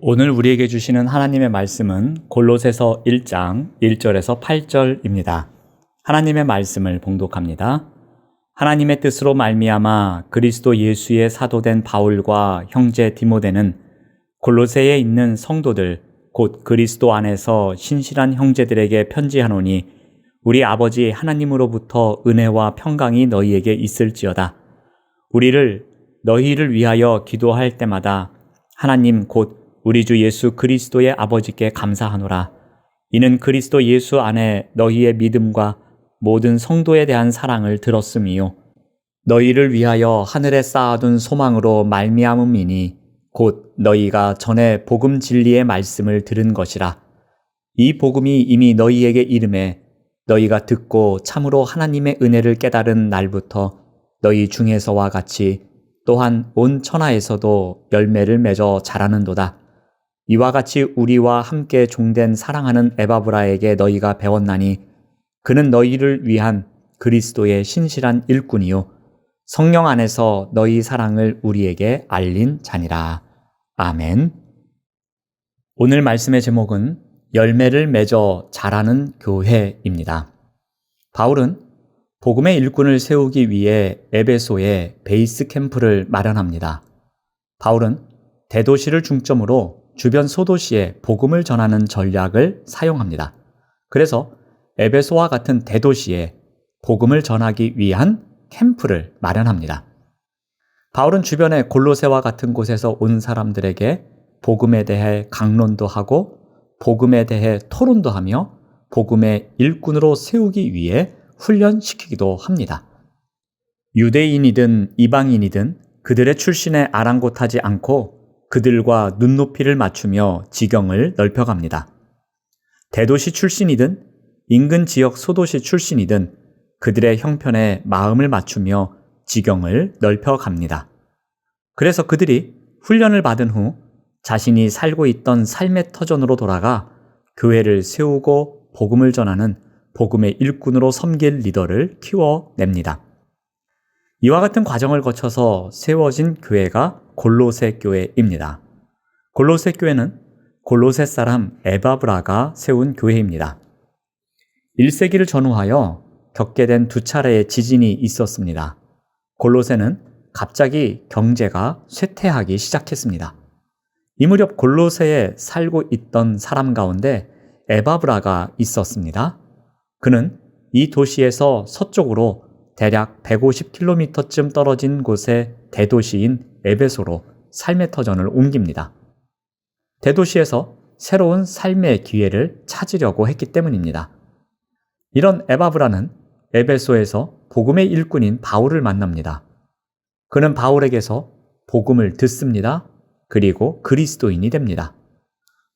오늘 우리에게 주시는 하나님의 말씀은 골로새서 1장 1절에서 8절입니다. 하나님의 말씀을 봉독합니다. 하나님의 뜻으로 말미암아 그리스도 예수의 사도된 바울과 형제 디모데는 골로새에 있는 성도들 곧 그리스도 안에서 신실한 형제들에게 편지하노니 우리 아버지 하나님으로부터 은혜와 평강이 너희에게 있을지어다. 너희를 위하여 기도할 때마다 하나님 곧 우리 주 예수 그리스도의 아버지께 감사하노라. 이는 그리스도 예수 안에 너희의 믿음과 모든 성도에 대한 사랑을 들었음이요 너희를 위하여 하늘에 쌓아둔 소망으로 말미암음이니 곧 너희가 전에 복음 진리의 말씀을 들은 것이라. 이 복음이 이미 너희에게 이름에 너희가 듣고 참으로 하나님의 은혜를 깨달은 날부터 너희 중에서와 같이 또한 온 천하에서도 열매를 맺어 자라는도다. 이와 같이 우리와 함께 종된 사랑하는 에바브라에게 너희가 배웠나니 그는 너희를 위한 그리스도의 신실한 일꾼이요 성령 안에서 너희 사랑을 우리에게 알린 자니라. 아멘. 오늘 말씀의 제목은 열매를 맺어 자라는 교회입니다. 바울은 복음의 일꾼을 세우기 위해 에베소에 베이스 캠프를 마련합니다. 바울은 대도시를 중점으로 주변 소도시에 복음을 전하는 전략을 사용합니다. 그래서 에베소와 같은 대도시에 복음을 전하기 위한 캠프를 마련합니다. 바울은 주변의 골로새와 같은 곳에서 온 사람들에게 복음에 대해 강론도 하고 복음에 대해 토론도 하며 복음의 일꾼으로 세우기 위해 훈련시키기도 합니다. 유대인이든 이방인이든 그들의 출신에 아랑곳하지 않고 그들과 눈높이를 맞추며 지경을 넓혀갑니다. 대도시 출신이든 인근 지역 소도시 출신이든 그들의 형편에 마음을 맞추며 지경을 넓혀갑니다. 그래서 그들이 훈련을 받은 후 자신이 살고 있던 삶의 터전으로 돌아가 교회를 세우고 복음을 전하는 복음의 일꾼으로 섬길 리더를 키워냅니다. 이와 같은 과정을 거쳐서 세워진 교회가 골로새 교회입니다. 골로새 교회는 골로새 사람 에바브라가 세운 교회입니다. 1세기를 전후하여 겪게 된 두 차례의 지진이 있었습니다. 골로새는 갑자기 경제가 쇠퇴하기 시작했습니다. 이 무렵 골로새에 살고 있던 사람 가운데 에바브라가 있었습니다. 그는 이 도시에서 서쪽으로 대략 150km쯤 떨어진 곳의 대도시인 에베소로 삶의 터전을 옮깁니다. 대도시에서 새로운 삶의 기회를 찾으려고 했기 때문입니다. 이런 에바브라는 에베소에서 복음의 일꾼인 바울을 만납니다. 그는 바울에게서 복음을 듣습니다. 그리고 그리스도인이 됩니다.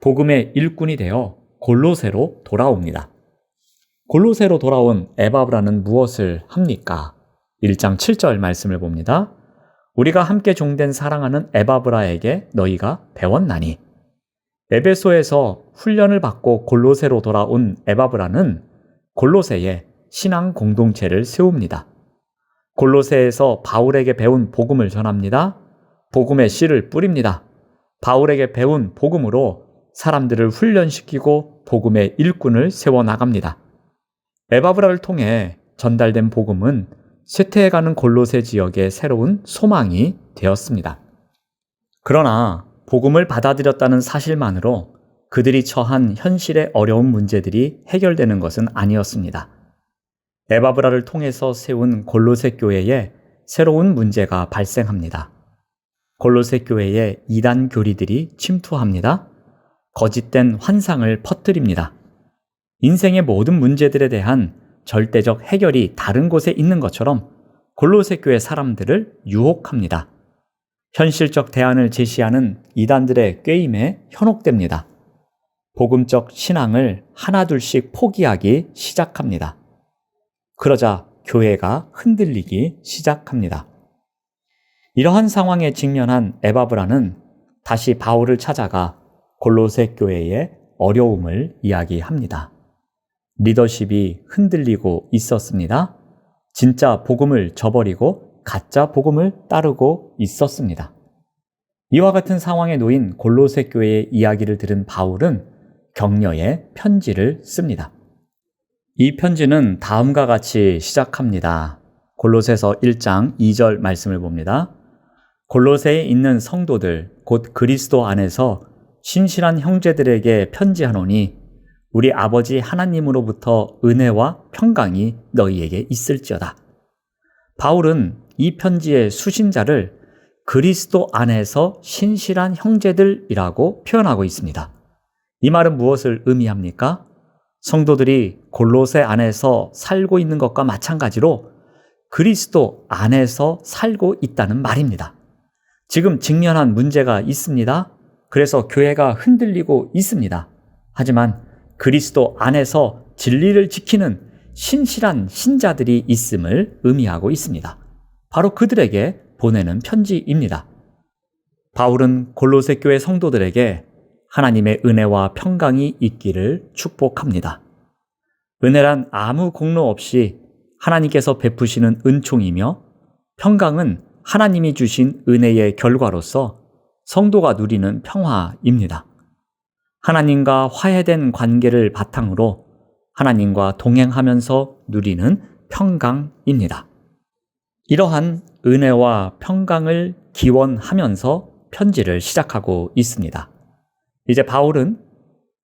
복음의 일꾼이 되어 골로새로 돌아옵니다. 골로새로 돌아온 에바브라는 무엇을 합니까? 1장 7절 말씀을 봅니다. 우리가 함께 종된 사랑하는 에바브라에게 너희가 배웠나니. 에베소에서 훈련을 받고 골로새로 돌아온 에바브라는 골로새에 신앙 공동체를 세웁니다. 골로새에서 바울에게 배운 복음을 전합니다. 복음의 씨를 뿌립니다. 바울에게 배운 복음으로 사람들을 훈련시키고 복음의 일꾼을 세워나갑니다. 에바브라를 통해 전달된 복음은 쇠퇴해가는 골로새 지역의 새로운 소망이 되었습니다. 그러나 복음을 받아들였다는 사실만으로 그들이 처한 현실의 어려운 문제들이 해결되는 것은 아니었습니다. 에바브라를 통해서 세운 골로새 교회에 새로운 문제가 발생합니다. 골로새 교회에 이단 교리들이 침투합니다. 거짓된 환상을 퍼뜨립니다. 인생의 모든 문제들에 대한 절대적 해결이 다른 곳에 있는 것처럼 골로새 교회 사람들을 유혹합니다. 현실적 대안을 제시하는 이단들의 꾀임에 현혹됩니다. 복음적 신앙을 하나둘씩 포기하기 시작합니다. 그러자 교회가 흔들리기 시작합니다. 이러한 상황에 직면한 에바브라는 다시 바울을 찾아가 골로새 교회의 어려움을 이야기합니다. 리더십이 흔들리고 있었습니다. 진짜 복음을 저버리고 가짜 복음을 따르고 있었습니다. 이와 같은 상황에 놓인 골로새 교회의 이야기를 들은 바울은 격려의 편지를 씁니다. 이 편지는 다음과 같이 시작합니다. 골로새서 1장 2절 말씀을 봅니다. 골로새에 있는 성도들 곧 그리스도 안에서 신실한 형제들에게 편지하노니 우리 아버지 하나님으로부터 은혜와 평강이 너희에게 있을지어다. 바울은 이 편지의 수신자를 그리스도 안에서 신실한 형제들이라고 표현하고 있습니다. 이 말은 무엇을 의미합니까? 성도들이 골로새 안에서 살고 있는 것과 마찬가지로 그리스도 안에서 살고 있다는 말입니다. 지금 직면한 문제가 있습니다. 그래서 교회가 흔들리고 있습니다. 하지만 그리스도 안에서 진리를 지키는 신실한 신자들이 있음을 의미하고 있습니다. 바로 그들에게 보내는 편지입니다. 바울은 골로새 교회 성도들에게 하나님의 은혜와 평강이 있기를 축복합니다. 은혜란 아무 공로 없이 하나님께서 베푸시는 은총이며 평강은 하나님이 주신 은혜의 결과로서 성도가 누리는 평화입니다. 하나님과 화해된 관계를 바탕으로 하나님과 동행하면서 누리는 평강입니다. 이러한 은혜와 평강을 기원하면서 편지를 시작하고 있습니다. 이제 바울은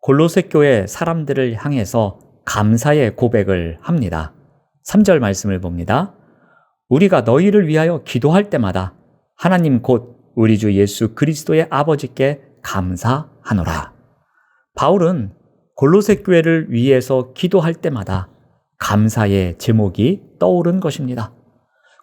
골로새 교회 사람들을 향해서 감사의 고백을 합니다. 3절 말씀을 봅니다. 우리가 너희를 위하여 기도할 때마다 하나님 곧 우리 주 예수 그리스도의 아버지께 감사하노라. 바울은 골로새 교회를 위해서 기도할 때마다 감사의 제목이 떠오른 것입니다.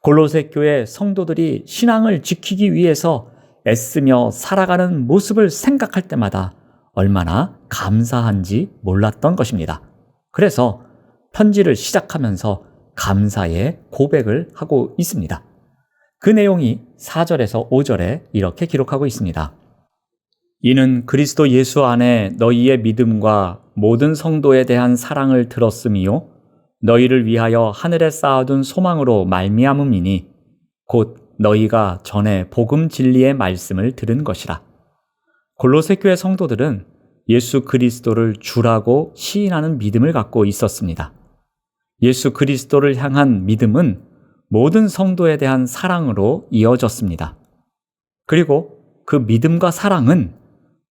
골로새 교회 성도들이 신앙을 지키기 위해서 애쓰며 살아가는 모습을 생각할 때마다 얼마나 감사한지 몰랐던 것입니다. 그래서 편지를 시작하면서 감사의 고백을 하고 있습니다. 그 내용이 4절에서 5절에 이렇게 기록하고 있습니다. 이는 그리스도 예수 안에 너희의 믿음과 모든 성도에 대한 사랑을 들었음이요 너희를 위하여 하늘에 쌓아둔 소망으로 말미암음이니 곧 너희가 전에 복음 진리의 말씀을 들은 것이라. 골로새 교회 성도들은 예수 그리스도를 주라고 시인하는 믿음을 갖고 있었습니다. 예수 그리스도를 향한 믿음은 모든 성도에 대한 사랑으로 이어졌습니다. 그리고 그 믿음과 사랑은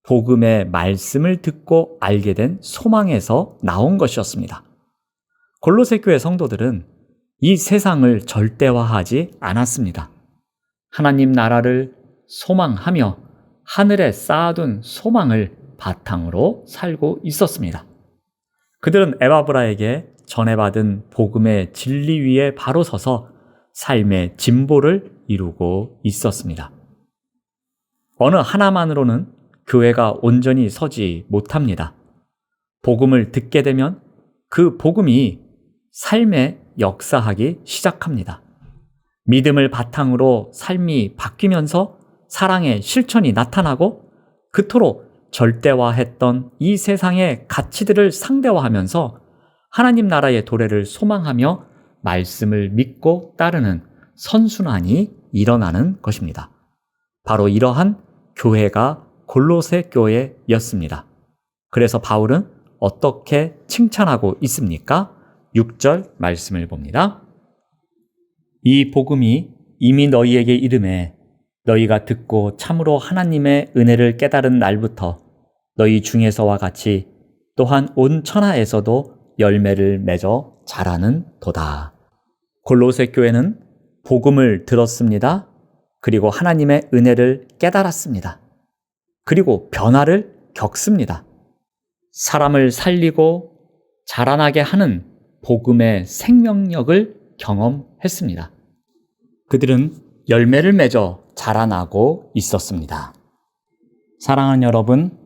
복음의 말씀을 듣고 알게 된 소망에서 나온 것이었습니다. 골로새 교회 성도들은 이 세상을 절대화하지 않았습니다. 하나님 나라를 소망하며 하늘에 쌓아둔 소망을 바탕으로 살고 있었습니다. 그들은 에바브라에게 전해받은 복음의 진리 위에 바로 서서 삶의 진보를 이루고 있었습니다. 어느 하나만으로는 교회가 온전히 서지 못합니다. 복음을 듣게 되면 그 복음이 삶에 역사하기 시작합니다. 믿음을 바탕으로 삶이 바뀌면서 사랑의 실천이 나타나고 그토록 절대화했던 이 세상의 가치들을 상대화하면서 하나님 나라의 도래를 소망하며 말씀을 믿고 따르는 선순환이 일어나는 것입니다. 바로 이러한 교회가 골로새 교회였습니다. 그래서 바울은 어떻게 칭찬하고 있습니까? 6절 말씀을 봅니다. 이 복음이 이미 너희에게 이르매 너희가 듣고 참으로 하나님의 은혜를 깨달은 날부터 너희 중에서와 같이 또한 온 천하에서도 열매를 맺어 자라는 도다. 골로새 교회는 복음을 들었습니다. 그리고 하나님의 은혜를 깨달았습니다. 그리고 변화를 겪습니다. 사람을 살리고 자라나게 하는 복음의 생명력을 경험했습니다. 그들은 열매를 맺어 자라나고 있었습니다. 사랑하는 여러분,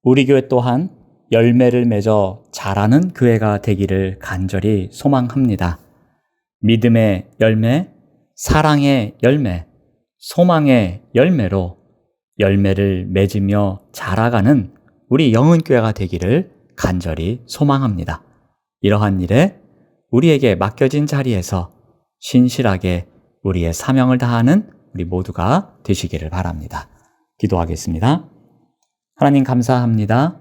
우리 교회 또한 열매를 맺어 자라는 교회가 되기를 간절히 소망합니다. 믿음의 열매, 사랑의 열매, 소망의 열매로 열매를 맺으며 자라가는 우리 영은교회가 되기를 간절히 소망합니다. 이러한 일에 우리에게 맡겨진 자리에서 신실하게 우리의 사명을 다하는 우리 모두가 되시기를 바랍니다. 기도하겠습니다. 하나님 감사합니다.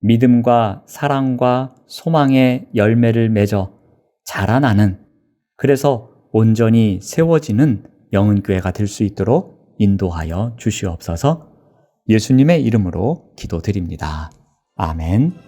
믿음과 사랑과 소망의 열매를 맺어 자라나는, 그래서 온전히 세워지는 영은교회가 될 수 있도록 인도하여 주시옵소서. 예수님의 이름으로 기도드립니다. 아멘.